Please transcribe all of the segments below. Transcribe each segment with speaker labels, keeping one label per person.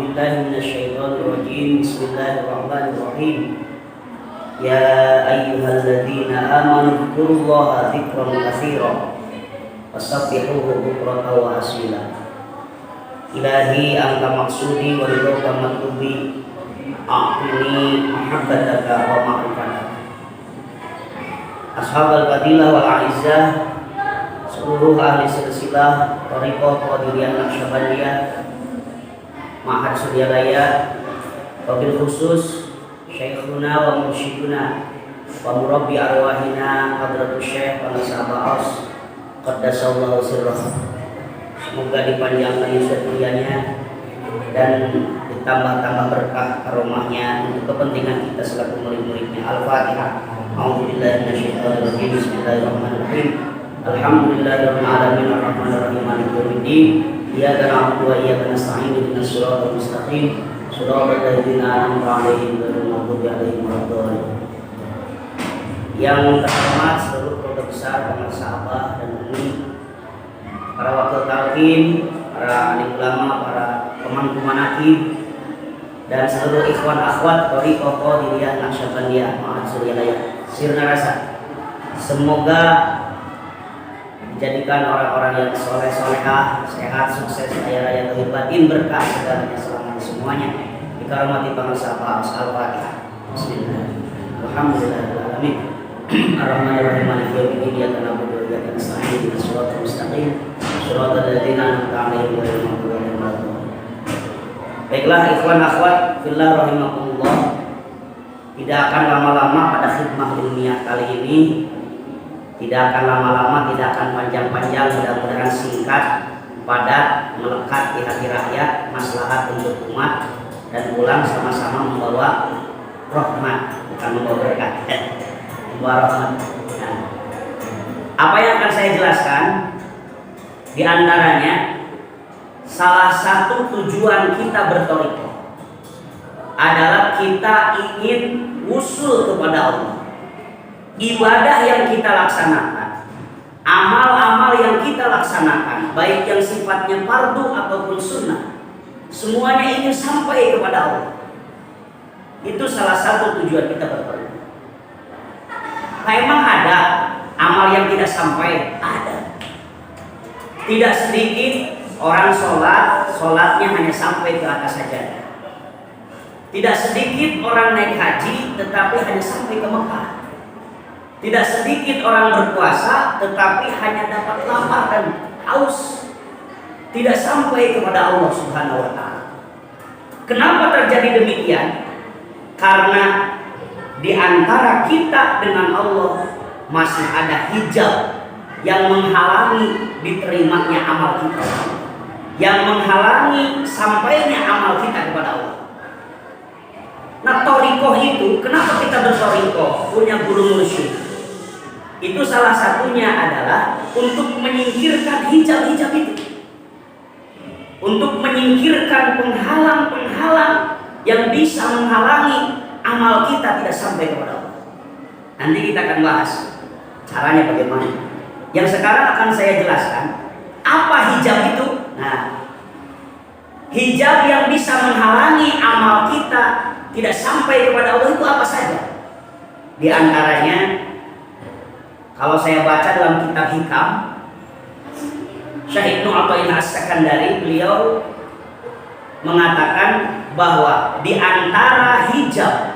Speaker 1: billahi minasyaitonir rajim. Bismillahirrahmanirrahim. Ya ayyuhalladzina amanu dzkurullaha dzikran katsiran wasabbihuhu bukratan wa asila. Ilahi anta maksudi wa ridhoka matlubi, a'tini mahabbataka wa ma'rifataka. Ashabal fadilah wal a'izzah, seluruh ahli silsilah thariqah Qadiriyah Naqsyabandiyah Ma'had Suryalaya, wabil khusus Syekhuna wa mursyiduna wa murabbi arwahina Hadratus Syekh Bangsa Ba'as Qaddasallahu sirrah. Semoga dipanjangkan usia kuliahnya dan ditambah-tambah berkah karomahnya untuk kepentingan kita selaku murid-muridnya. Al-Fatihah. A'udzubillahi minasyaitonir rajim. Bismillahirrahmanirrahim. Alhamdulillahirabbil alamin arrahmanirrahim maliki yaumiddin. Iyyaka na'budu wa iyyaka nasta'in ihdinas siratal mustaqim siratal ladzina an'amta 'alaihim ghairil maghdubi 'alaihim waladdallin. Yang terhormat seluruh keluarga besar pemirsa Abah dan Umi, para wakil talqin, para alim ulama, para pemangku manaqib, dan seluruh ikhwan akhwat thariqah Qadiriyah Naqsyabandiyah Ma'had Suryalaya. Sirna rasa semoga dijadikan orang-orang yang soleh-solehah, sehat, sukses, kaya raya, lahir batin, berkah segalanya selama semuanya. Dikaromati bangsa Al-Fatihah. Bismillahirrahmanirrahim. Alhamdulillahirabbil Ar-Rahmanir-Rahim maliki yaumiddin. Iyyaka na'budu wa iyyaka nasta'in ihdinas siratal mustaqim siratal ladzina an'amta 'alaihim ghairil maghdubi 'alaihim waladdallin. Baiklah ikhwan akhwat fillah rahimakumullah, tidak akan lama-lama pada khidmah ilmiah kali ini. Tidak akan lama-lama, tidak akan panjang-panjang, mudah-mudahan singkat, padat, melekat di hati rakyat, maslahat untuk umat, dan pulang sama-sama membawa rahmat, bukan membawa berkat, membawa rahmat. Nah, apa yang akan saya jelaskan, di antaranya salah satu tujuan kita berthariqah adalah kita ingin usul kepada Allah. Ibadah yang kita laksanakan, amal-amal yang kita laksanakan, baik yang sifatnya fardu ataupun sunnah, semuanya ingin sampai kepada Allah. Itu salah satu tujuan kita berthariqah. Nah, emang ada amal yang tidak sampai? Ada. Tidak sedikit orang sholatnya hanya sampai ke atas saja. Tidak sedikit orang naik haji tetapi hanya sampai ke Mekah. Tidak sedikit orang berpuasa tetapi hanya dapat lapar dan haus, tidak sampai kepada Allah Subhanahu wa ta'ala. Kenapa terjadi demikian? Karena di antara kita dengan Allah masih ada hijab yang menghalangi diterimanya amal kita, yang menghalangi sampainya amal kita kepada Allah. Nah, thariqah itu, kenapa kita berthariqah, punya guru mursyid? Itu salah satunya adalah untuk menyingkirkan hijab-hijab itu, untuk menyingkirkan penghalang-penghalang yang bisa menghalangi amal kita tidak sampai kepada Allah. Nanti kita akan bahas caranya bagaimana. Yang sekarang akan saya jelaskan apa hijab itu. Nah, hijab yang bisa menghalangi amal kita tidak sampai kepada Allah itu apa saja? Di antaranya, kalau saya baca dalam kitab Hikam, Syekh Ibnu Athaillah As-Sakandari, beliau mengatakan bahwa di antara hijab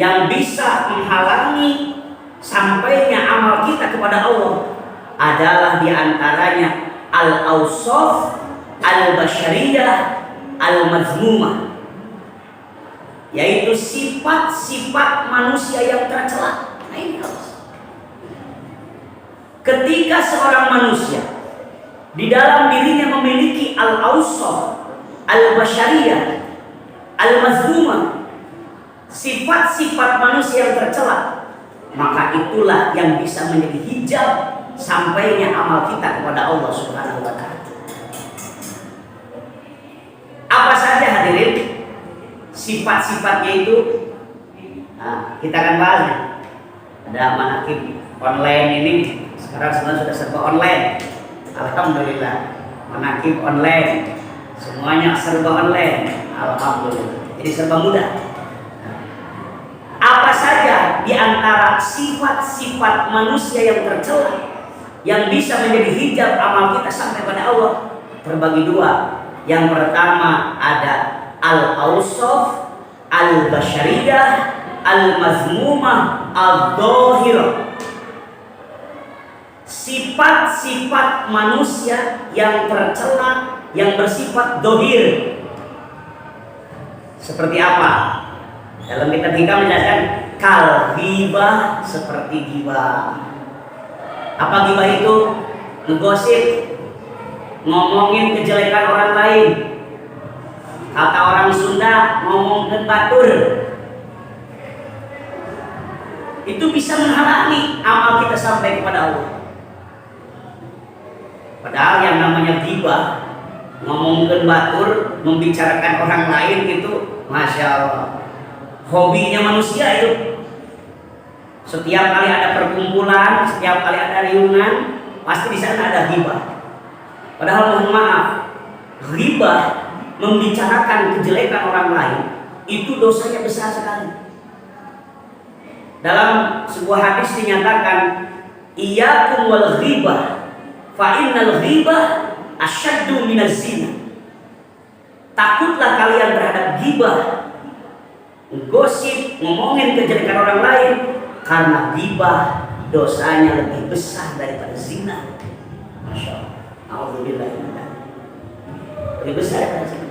Speaker 1: yang bisa menghalangi sampainya amal kita kepada Allah adalah di antaranya al-awsaf al-basyariyah al-mazmumah, yaitu sifat-sifat manusia yang tercela. Nah, ini harus. Ketika seorang manusia di dalam dirinya memiliki al-awsaf al-basyariyah al-mazmumah, sifat-sifat manusia yang tercela, maka itulah yang bisa menjadi hijab sampainya amal kita kepada Allah Subhanahu wa ta'ala. Apa saja hadirin sifat-sifatnya itu? Nah, kita akan bahas. Ada manaqib online ini. Sekarang semua sudah serba online. Alhamdulillah. Manaqib online. Semuanya serba online. Alhamdulillah. Jadi serba mudah. Apa saja di antara sifat-sifat manusia yang tercela yang bisa menjadi hijab amal kita sampai pada Allah terbagi dua. Yang pertama ada al-awsaf al-basyariyah al-mazmumah al-dhahirah. Sifat-sifat manusia yang tercela yang bersifat dohir. Seperti apa? Dalam kitab Hikam menjelaskan kal ghibah, seperti ghibah. Apa ghibah itu? Ngegosip, ngomongin kejelekan orang lain. Kata orang Sunda, ngomongin batur. Itu bisa menghalangi amal kita sampai kepada Allah. Padahal yang namanya ghibah, ngomongin batur, membicarakan orang lain itu, masya Allah, hobinya manusia itu. Setiap kali ada perkumpulan, setiap kali ada riungan, pasti di sana ada ghibah. Padahal mohon maaf, ghibah, membicarakan kejelekan orang lain, itu dosanya besar sekali. Dalam sebuah hadis dinyatakan, iyyakum wal ghibah, fa innal ghibah asyaddu minaz zina. Takutlah kalian terhadap ghibah, gosip, ngomongin kejelekan orang lain, karena ghibah dosanya lebih besar daripada zina. Masya Allah. Alhamdulillah. Lebih besar daripada zina.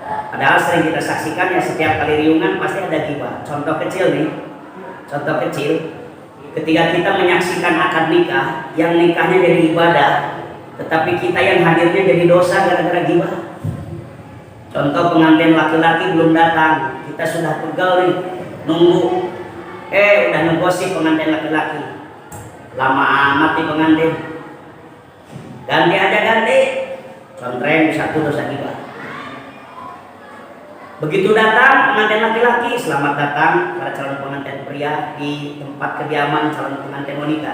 Speaker 1: Padahal sering kita saksikan ya, setiap kali riungan pasti ada ghibah. Contoh kecil nih, contoh kecil. Ketika kita menyaksikan akad nikah, yang nikahnya jadi ibadah, tetapi kita yang hadirnya jadi dosa gara-gara ghibah. Contoh pengantin laki-laki belum datang, kita sudah pegal nih, nunggu. Udah ngegosip pengantin laki-laki. Lama amat nih pengantin. Ganti aja ganti. Contreng satu dosa ghibah. Begitu datang pengantin laki-laki, selamat datang para calon pengantin pria di tempat kediaman calon pengantin wanita.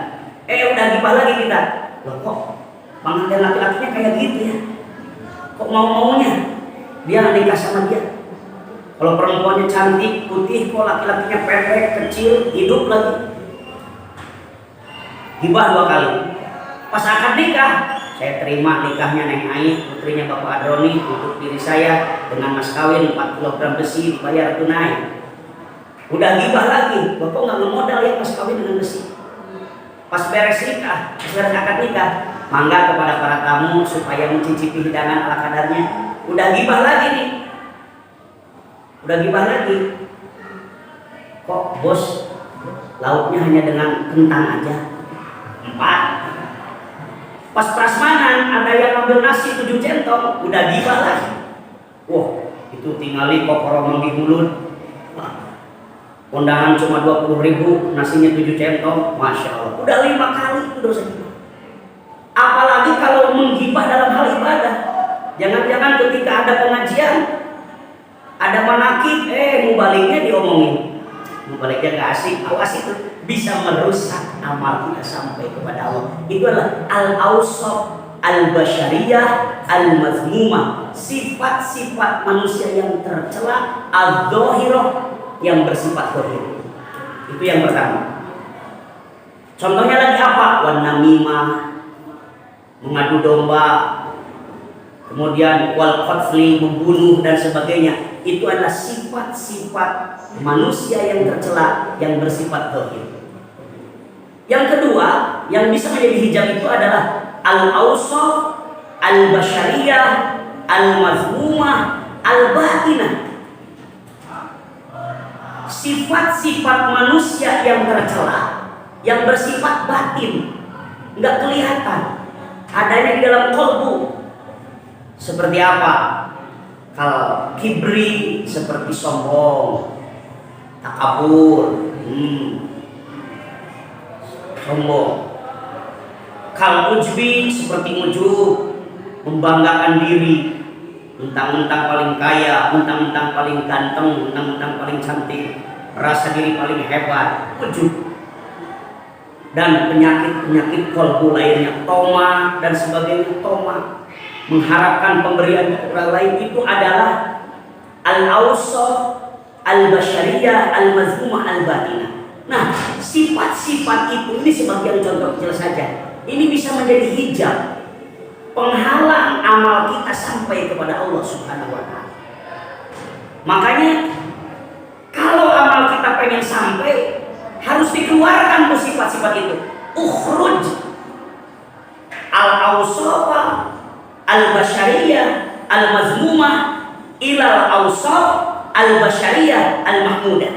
Speaker 1: Udah ghibah lagi kita. Loh kok pengantin laki-lakinya kayak gitu ya? Kok mau-maunya dia nikah sama dia? Kalau perempuannya cantik, putih, kok laki-lakinya pendek, kecil, hidup lagi. Ghibah 2 kali. Pas akad nikah, saya terima nikahnya Neng Ai, putrinya Bapak Adroni, untuk diri saya dengan mas kawin 4 kg besi dibayar tunai. Udah ghibah lagi, Bapak nggak ngemodal ya mas kawin dengan besi. Pas beres nikah, beres akad nikah, mangga kepada para tamu supaya mencicipi hidangan ala kadarnya. Udah ghibah lagi nih. Udah ghibah lagi. Kok bos lauknya hanya dengan kentang aja? 4. Pas prasmanan ada yang ambil nasi 7 centong, udah ghibah lagi. Wah, itu tinggali kokoro manggih mulut. Undangan cuma 20.000, nasinya 7 centong, masya Allah. Udah 5 kali itu dosa ghibah. Apalagi kalau menggibah dalam hal ibadah. Jangan-jangan ketika ada pengajian, ada manakib, mubaliknya diomongin. Mubaliknya gak asik, awas itu bisa merusak amal kita sampai kepada Allah. Itu adalah al-awsaf al-basyariyah al-mazmumah, sifat-sifat manusia yang tercela, al-dhahirah, yang bersifat dhahir. Itu yang pertama. Contohnya lagi apa? Wan namimah, mengadu domba, kemudian wal qatli, membunuh dan sebagainya. Itu adalah sifat-sifat manusia yang tercela yang bersifat dhahir. Yang kedua, yang bisa menjadi hijab itu adalah al-awsaf al-basyariyah al-mazmumah al-batinah. Sifat-sifat manusia yang tercela yang bersifat batin, enggak kelihatan, adanya di dalam qalbu. Seperti apa? Kal kibri, seperti sombong, takabur, sombong. Kal ujbi, seperti ujub, membanggakan diri, mentang-mentang paling kaya, mentang-mentang paling ganteng, mentang-mentang paling cantik, merasa diri paling hebat, ujub. Dan penyakit-penyakit qalbu lainnya, toma dan sebagainya, toma, mengharapkan pemberian orang lain, itu adalah al-awsaf, al-basyariyah, al-mazmumah, al-batinah. Nah, sifat-sifat itu ini sebagian contoh kecil saja. Ini bisa menjadi hijab penghalang amal kita sampai kepada Allah Subhanahu wa taala. Makanya kalau amal kita pengen sampai, harus dikeluarkan tuh sifat-sifat itu. Ukhruj al-awsafa al-basyariyah al-mazmumah ilal awsaf al-basyariyah al-mahmudah.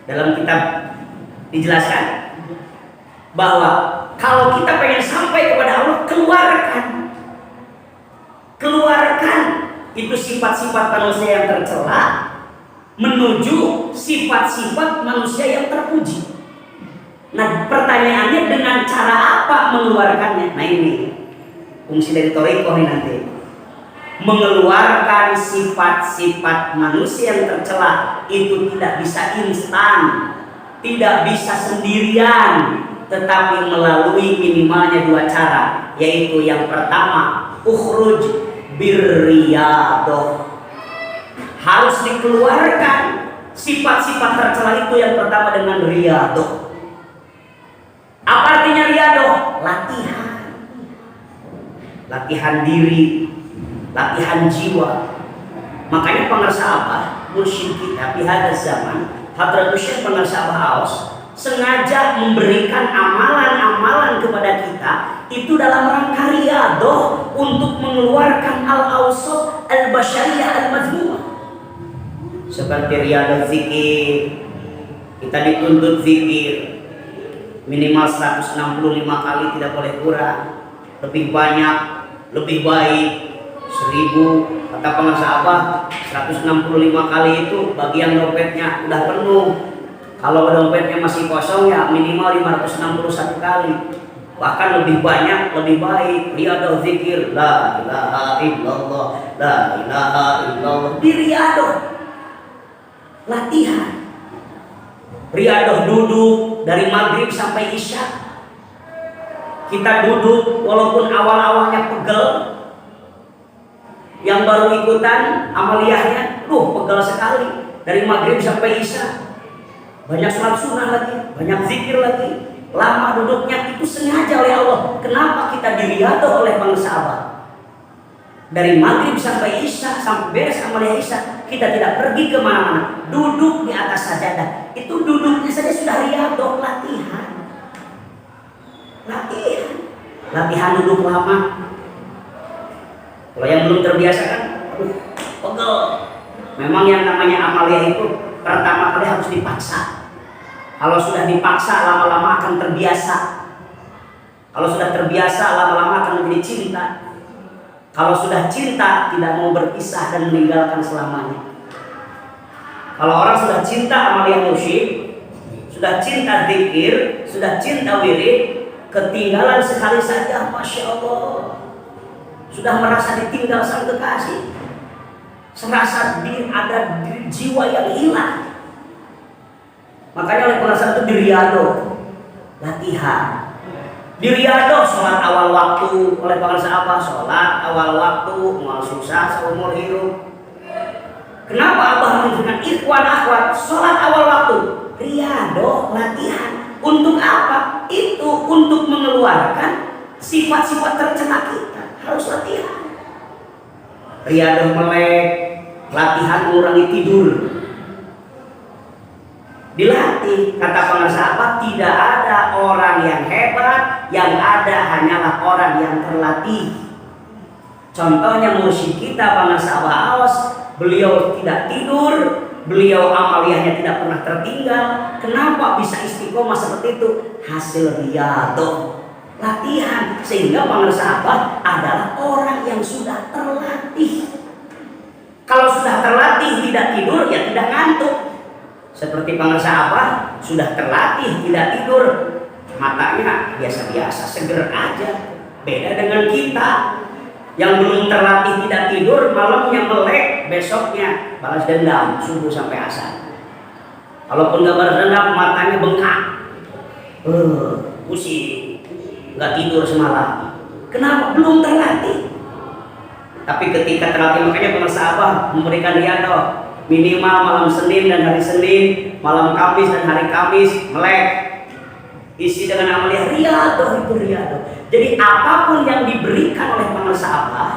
Speaker 1: Dalam kitab dijelaskan bahwa kalau kita pengen sampai kepada Allah, keluarkan itu sifat-sifat manusia yang tercela menuju sifat-sifat manusia yang terpuji. Nah, pertanyaannya dengan cara apa mengeluarkannya? Nah, ini fungsi dari thariqah ini nanti. Mengeluarkan sifat-sifat manusia yang tercela itu tidak bisa instan, tidak bisa sendirian, tetapi melalui minimalnya dua cara, yaitu yang pertama, ukhruj birriyadah. Harus dikeluarkan sifat-sifat tercela itu yang pertama dengan riyadah. Apa artinya riyadah? Latihan diri, latihan jiwa. Makanya pengarsa Abah mursyid kita di hadal zaman, Hadratus Syekh pengarsa Abah Aos sengaja memberikan amalan-amalan kepada kita itu dalam rangka riyadah untuk mengeluarkan al-awsaf al-basyariyah al-mazmumah. Seperti riyadah zikir, kita dituntut zikir minimal 165 kali, tidak boleh kurang. Lebih banyak, lebih baik. 1000 kata pengarsa Abah, 165 kali itu bagi yang dompetnya udah penuh. Kalau dompetnya masih kosong ya minimal 561 kali. Bahkan lebih banyak, lebih baik. Riyadah zikir, la ilaha illallah, la ilaha illallah. Di riyadah latihan. Riyadah duduk dari maghrib sampai isya. Kita duduk walaupun awal-awalnya pegel. Yang baru ikutan amaliyahnya, pegel sekali. Dari maghrib sampai isya. Banyak sholat sunnah lagi, banyak zikir lagi. Lama duduknya itu sengaja oleh Allah. Kenapa kita diriyadah oleh bangsa Abah? Dari maghrib sampai isya, sampai beres amaliyah isya, kita tidak pergi kemana-mana. Duduk di atas sajadah. Itu duduknya saja sudah riyadah, latihan. Latihan duduk lama. Kalau yang belum terbiasa kan, pegel. Memang yang namanya amaliyah itu pertama kali harus dipaksa. Kalau sudah dipaksa, lama-lama akan terbiasa. Kalau sudah terbiasa, lama-lama akan menjadi cinta. Kalau sudah cinta, tidak mau berpisah dan meninggalkan selamanya. Kalau orang sudah cinta amaliyah musyrik, sudah cinta zikir, sudah cinta wirid, ketinggalan sekali saja, Masya Allah, sudah merasa ditinggal sang kekasih. Serasa ada jiwa yang hilang. Makanya oleh penasihat itu diriyadah, latihan. Diriyadah sholat awal waktu, oleh penasihat apa? Sholat awal waktu, mal susah seumur hidup. Kenapa Abah menunjukkan ikhwan akhwat sholat awal waktu? Riyadah, latihan. Untuk apa? Itu untuk mengeluarkan sifat-sifat tercela kita. Harus latihan. Riyadah melek, latihan mengurangi tidur. Dilatih, kata pengarsa apa? Tidak ada orang yang hebat, yang ada hanyalah orang yang terlatih. Contohnya mursyid kita pengarsa Aos, beliau tidak tidur, beliau amaliyahnya tidak pernah tertinggal. Kenapa bisa istiqomah seperti itu? Hasil riyadah, latihan. Sehingga pengarsa apa? Adalah orang yang sudah terlatih. Kalau sudah terlatih tidak tidur, ya tidak ngantuk. Seperti pengarsa apa? Sudah terlatih tidak tidur, matanya biasa-biasa, seger aja. Beda dengan kita yang belum terlatih tidak tidur, malamnya melek, besoknya balas dendam subuh sampai asar. Kalaupun nggak balas dendam, matanya bengkak, pusing, nggak tidur semalam. Kenapa? Belum terlatih. Tapi ketika terlatih, makanya pemirsa Abah memberikan riado minimal malam Senin dan hari Senin, malam Kamis dan hari Kamis melek, isi dengan amalia riado itu riado. Jadi apapun yang diberikan oleh pemirsa Abah,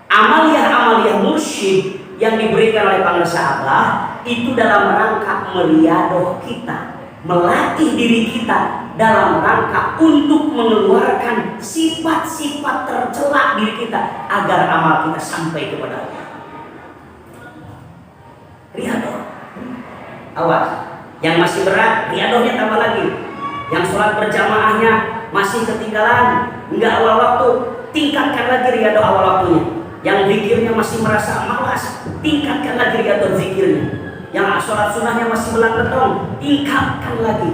Speaker 1: amalia-amalia mursyid yang diberikan oleh pemirsa Abah itu dalam rangka meriadoh kita, melatih diri kita dalam rangka untuk mengeluarkan sifat-sifat tercela diri kita agar amal kita sampai kepada Allah. Riadoh. Awas, yang masih berat riadohnya tambah lagi. Yang sholat berjamaahnya masih ketinggalan, enggak awal waktu, tingkatkan lagi riadoh awal waktunya. Yang zikirnya masih merasa malas, tingkatkan lagi riadoh zikirnya. Yang sholat sunnahnya masih belang-belang, tingkatkan lagi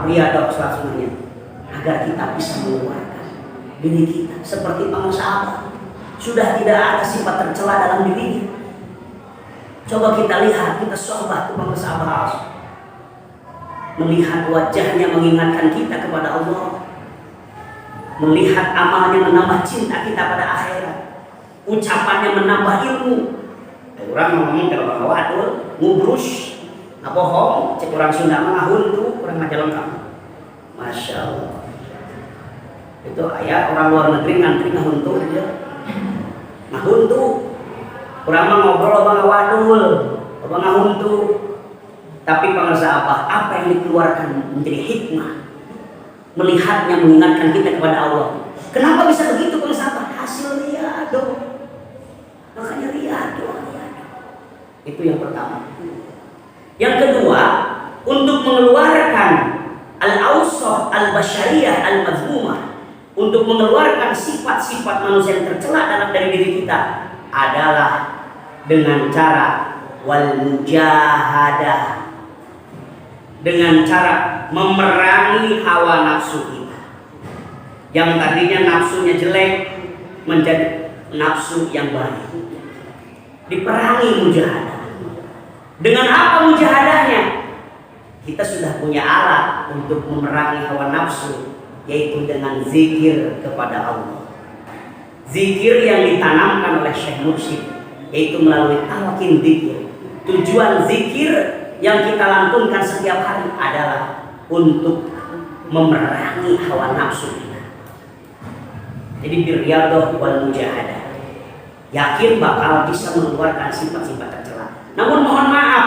Speaker 1: riadoh sholat sunnahnya, agar kita bisa mengeluarkan diri kita seperti pemirsa Abah. Sudah tidak ada sifat tercela dalam dirinya. Coba kita lihat, kita sobat pemirsa Abah, melihat wajahnya mengingatkan kita kepada Allah, melihat amalnya menambah cinta kita pada akhirat, ucapannya menambah ilmu. Orang ngomong kalau bawa wadul ngubrus apa bohong, cek orang Sunda ngahun tuh kurang aja lengkap. Masya Allah. Itu ayat orang luar negeri ngantri ngahun tuh dia. Ngahun tuh. Orang mah ngobrol bang wadul, bang ngahun tuh. Tapi pemirsa apa yang dikeluarkan menjadi hikmah, melihatnya mengingatkan kita kepada Allah. Kenapa bisa begitu pemirsa apa? Hasil riado. Makanya riado. Itu yang pertama. Yang kedua, untuk mengeluarkan al-awsaf al-basyariyah al-mazmumah, untuk mengeluarkan sifat-sifat manusia yang tercela dalam dari diri kita adalah dengan cara wal mujahadah, dengan cara memerangi hawa nafsu kita. Yang tadinya nafsunya jelek menjadi nafsu yang baik. Diperangi mujahadah. Dengan apa mujahadahnya? Kita sudah punya alat untuk memerangi hawa nafsu, yaitu dengan zikir kepada Allah. Zikir yang ditanamkan oleh Syekh Mursyid, yaitu melalui talqin zikir. Tujuan zikir yang kita lantunkan setiap hari adalah untuk memerangi hawa nafsu kita. Jadi birriyadah wal mujahadah, yakin bakal bisa mengeluarkan sifat-sifat tercela. Namun mohon maaf,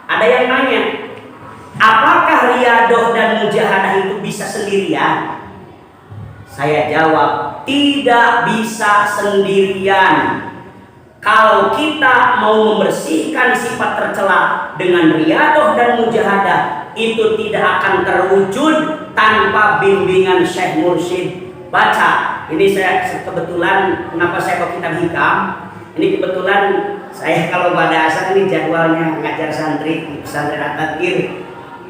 Speaker 1: ada yang nanya, apakah riyadah dan mujahadah itu bisa sendirian? Saya jawab, tidak bisa sendirian. Kalau kita mau membersihkan sifat tercela dengan riyadah dan mujahadah, itu tidak akan terwujud tanpa bimbingan Syekh Mursyid. Baca, ini saya kebetulan, kenapa saya kok kitab hikam? Ini kebetulan saya kalau pada asal ini jadwalnya mengajar santri di pesantren At-Tadkir.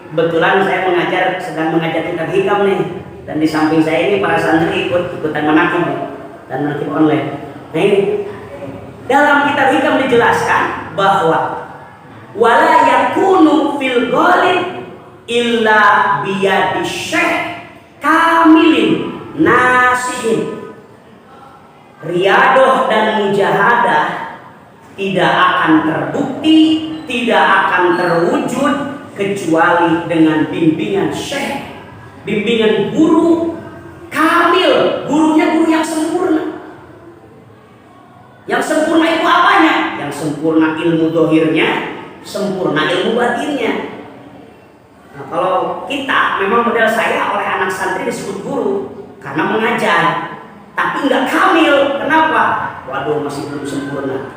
Speaker 1: Kebetulan saya sedang mengajar kitab hikam nih, dan di samping saya ini para santri ikutan menakib dan menakib online. Nah ini dalam kitab hikam dijelaskan bahwa wala yakunu fil ghalib illa biyadi syekh kamilin nasihin. Riyadah dan mujahadah tidak akan terbukti, tidak akan terwujud kecuali dengan bimbingan syekh, bimbingan guru kamil. Gurunya guru yang sempurna. Yang sempurna itu apanya? Yang sempurna ilmu dohirnya, sempurna ilmu batinnya. Nah, kalau kita, memang model saya oleh anak santri disebut guru karena mengajar, tapi nggak kamil. Kenapa? Waduh, masih belum sempurna,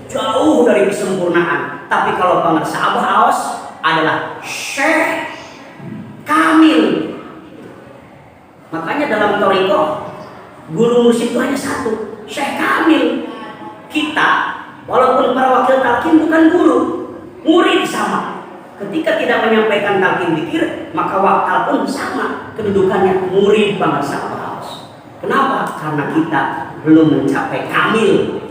Speaker 1: jauh dari kesempurnaan. Tapi kalau pemirsa Abah Aos adalah syekh kamil. Makanya dalam thariqah guru mursyid itu hanya satu, syekh kamil. Kita walaupun para wakil talqin bukan guru, murid sama. Ketika tidak menyampaikan talqin zikir, maka wakil pun sama kedudukannya, murid pemirsa Abah Aos. Kenapa? Karena kita belum mencapai kamil.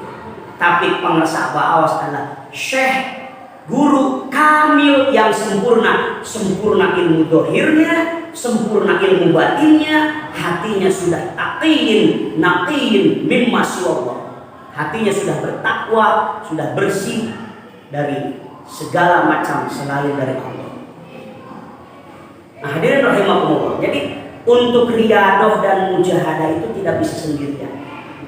Speaker 1: Tapi pemirsa Abah Aos adalah syekh, guru kamil yang sempurna. Sempurna ilmu dohirnya, sempurna ilmu batinnya, hatinya sudah taqiyin, naqiyin mimma siwallah. hatinya sudah bertakwa, sudah bersih dari segala macam selain dari Allah. Nah, hadirin rahimakumullah. Jadi untuk riyadah dan mujahadah itu tidak bisa sendirian,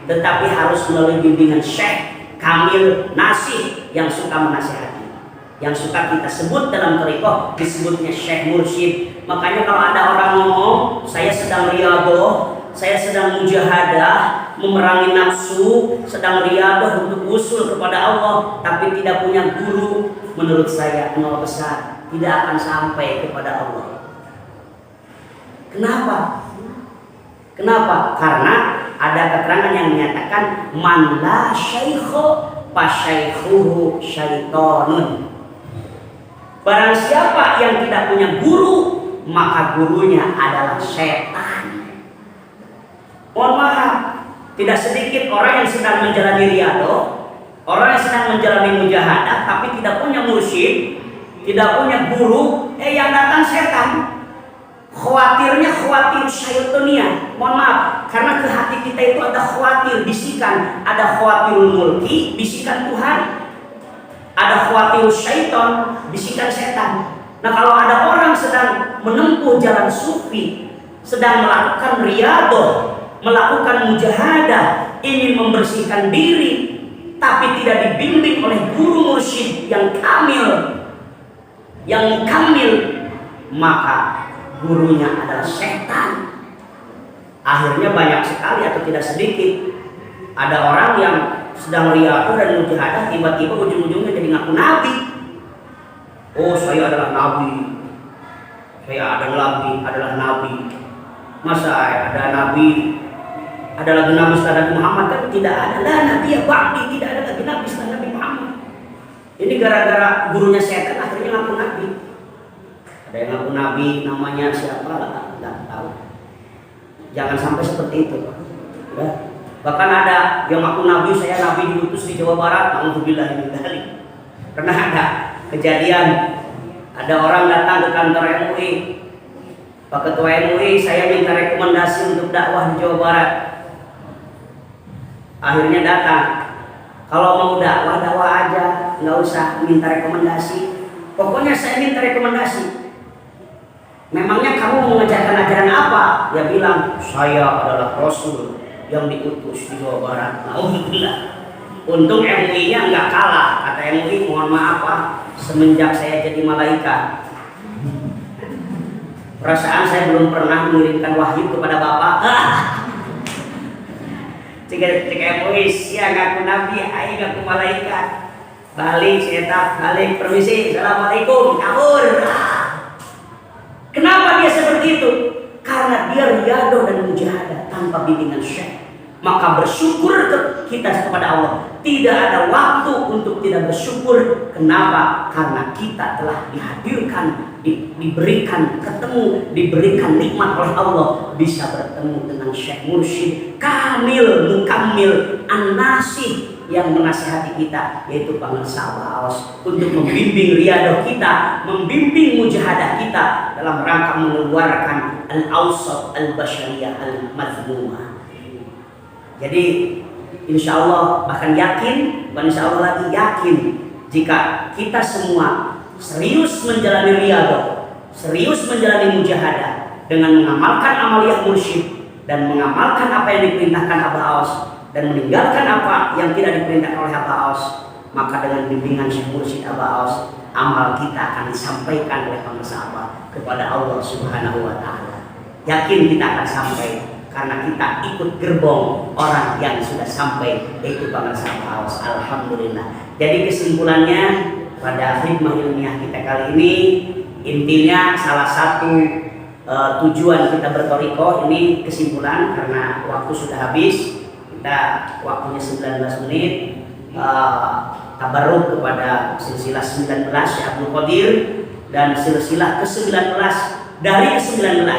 Speaker 1: tetapi harus melalui bimbingan syekh kamil nasih yang suka menasihati, yang suka kita sebut dalam thariqah disebutnya syekh mursyid. Makanya kalau ada orang ngomong saya sedang riyadah, saya sedang mujahadah, memerangi nafsu, sedang riyadah untuk usul kepada Allah, tapi tidak punya guru, menurut saya nol besar, tidak akan sampai kepada Allah. Kenapa? Kenapa? Karena ada keterangan yang menyatakan man la syaikha fa syaikhuhu syaitonun. Barang siapa yang tidak punya guru, maka gurunya adalah setan. Mohon maaf, tidak sedikit orang yang sedang menjalani riyadah, orang yang sedang menjalani mujahadah, tapi tidak punya mursyid, tidak punya guru, yang datang setan. Khawatirnya khawatir syaitonia. Mohon maaf, karena ke hati kita itu ada khawatir, bisikan, ada khawatirul mulki, bisikan Tuhan, ada khawatirul syaiton, bisikan setan. Nah, kalau ada orang sedang menempuh jalan sufi, sedang melakukan riyadah, melakukan mujahadah, ingin membersihkan diri, tapi tidak dibimbing oleh guru mursyid yang kamil, maka gurunya adalah setan. Akhirnya banyak sekali atau tidak sedikit ada orang yang sedang riyadah dan mujahadah, tiba-tiba ujung-ujungnya jadi ngaku nabi. Oh, saya adalah nabi, saya adalah nabi. Masa ada nabi, ada lagi nabi setelah Nabi Muhammad? Tapi tidak ada nabi ya ba'di, tidak ada lagi nabi setelah Nabi Muhammad. Ini gara-gara gurunya setan akhirnya ngaku nabi. Ada yang ngaku nabi, namanya siapa lah, nggak tahu. Jangan sampai seperti itu. Ya. Bahkan ada yang ngaku nabi, saya nabi diutus di Jawa Barat. Alhamdulillah min dzalik. Pernah ada kejadian, ada orang datang ke kantor MUI. Pak Ketua MUI, saya minta rekomendasi untuk dakwah di Jawa Barat. Akhirnya datang. Kalau mau dakwah aja, nggak usah minta rekomendasi. Pokoknya saya minta rekomendasi. Memangnya kamu mengajarkan ajaran apa? Dia bilang, saya adalah Rasul yang diutus di Jawa Barat. Alhamdulillah. Untung MUI-nya nggak kalah. Kata MUI, mohon maaf Pak, semenjak saya jadi malaikat, perasaan saya belum pernah mengirimkan wahyu kepada Bapak. Cek MUI, siang ngaku nabi, ayo ngaku malaikat. Balik, saya balik, permisi, assalamualaikum, kabur. Kenapa dia seperti itu? Karena dia riyadah dan mujahadah tanpa bimbingan syekh. Maka bersyukur kita kepada Allah. Tidak ada waktu untuk tidak bersyukur. Kenapa? Karena kita telah dihadirkan, diberikan ketemu, diberikan nikmat oleh Allah, bisa bertemu dengan syekh mursyid kamil, mukammil, an-nasih, yang menasihati kita, yaitu pengusaha Aos, untuk membimbing riyadah kita, membimbing mujahadah kita dalam rangka mengeluarkan al-awsat al-basyariyah al-mazmumah. Jadi insya Allah, bahkan yakin, bukan insya Allah lagi yakin, jika kita semua serius menjalani riyadah, serius menjalani mujahadah dengan mengamalkan amaliyah mursyid dan mengamalkan apa yang diperintahkan Abah Aos dan meninggalkan apa yang tidak diperintahkan oleh Abah Aos, maka dengan bimbingan Syekh Mursyid Abah Aos, amal kita akan disampaikan oleh pengusaha Abah kepada Allah Subhanahu wa Ta'ala. Yakin kita akan sampai karena kita ikut gerbong orang yang sudah sampai, yaitu pengusaha Abah Aos. Alhamdulillah. Jadi kesimpulannya pada khidmah ilmiah kita kali ini, intinya salah satu tujuan kita berthariqah ini, kesimpulan karena waktu sudah habis. Kita waktunya 19 menit, tabarruk kepada silsilah 19 Syekh Abdul Qadir dan silsilah ke-19 dari ke-19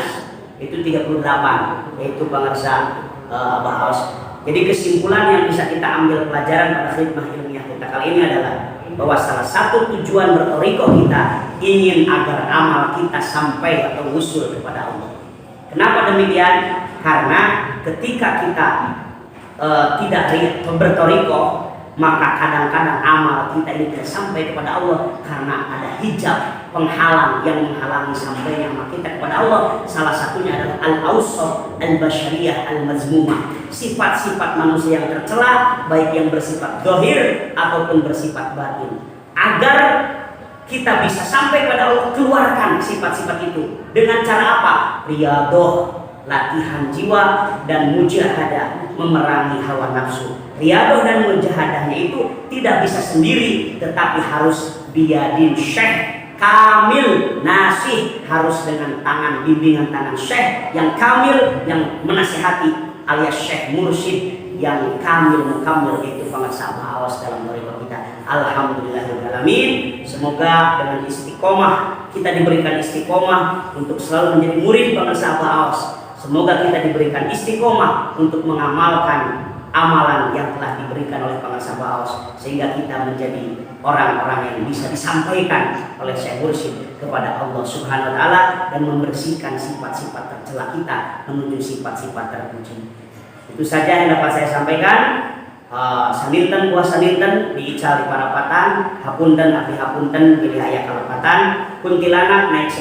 Speaker 1: itu 38, yaitu pengarsa Abah Aos. Jadi kesimpulan yang bisa kita ambil pelajaran pada khidmah ilmiah kita kali ini adalah bahwa salah satu tujuan berthariqah kita ingin agar amal kita sampai atau usul kepada Allah. Kenapa demikian? Karena ketika kita tidak bertoriko, maka kadang-kadang amal kita ini tidak sampai kepada Allah karena ada hijab penghalang yang menghalangi sampainya amal kita kepada Allah. Salah satunya adalah al-awsaf al-basyariyah al-mazmumah, sifat-sifat manusia yang tercela, baik yang bersifat zahir ataupun bersifat batin. Agar kita bisa sampai pada Allah, keluarkan sifat-sifat itu dengan cara apa? Riyadhah, latihan jiwa, dan mujahadah, memerangi hawa nafsu. Riyadhah dan mujahadahnya itu tidak bisa sendiri, tetapi harus biyadin syekh kamil nasih, harus dengan tangan bimbingan tangan syekh yang kamil, yang menasihati, alias syekh mursyid yang kamil mukamil, itu pengasah awas dalam mereka kita. Alhamdulillahirrahmanirrahim. Semoga dengan istiqomah kita diberikan istiqomah untuk selalu menjadi murid pengasah awas. Semoga kita diberikan istiqomah untuk mengamalkan amalan yang telah diberikan oleh pengasah awas, sehingga kita menjadi orang-orang yang bisa disampaikan oleh Syekh Mursyid kepada Allah Subhanahu wa taala, dan membersihkan sifat-sifat tercela kita menuju sifat-sifat terpuji. Itu saja yang dapat saya sampaikan. Saninten buah saninten diical di Parapatan, hapunten api hapunten pilih aya Kalapatan, kuntilanak naik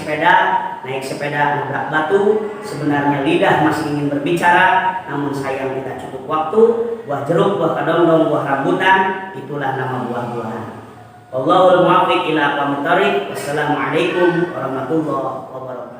Speaker 1: sepeda nabrak batu. Sebenarnya lidah masih ingin berbicara, namun sayang tidak cukup waktu. Buah jeruk, buah kadondong, buah rambutan, itulah nama buah-buahan. Wallahul muwaffiq ila aqwamit thoriq. Wassalamualaikum warahmatullahi wabarakatuh.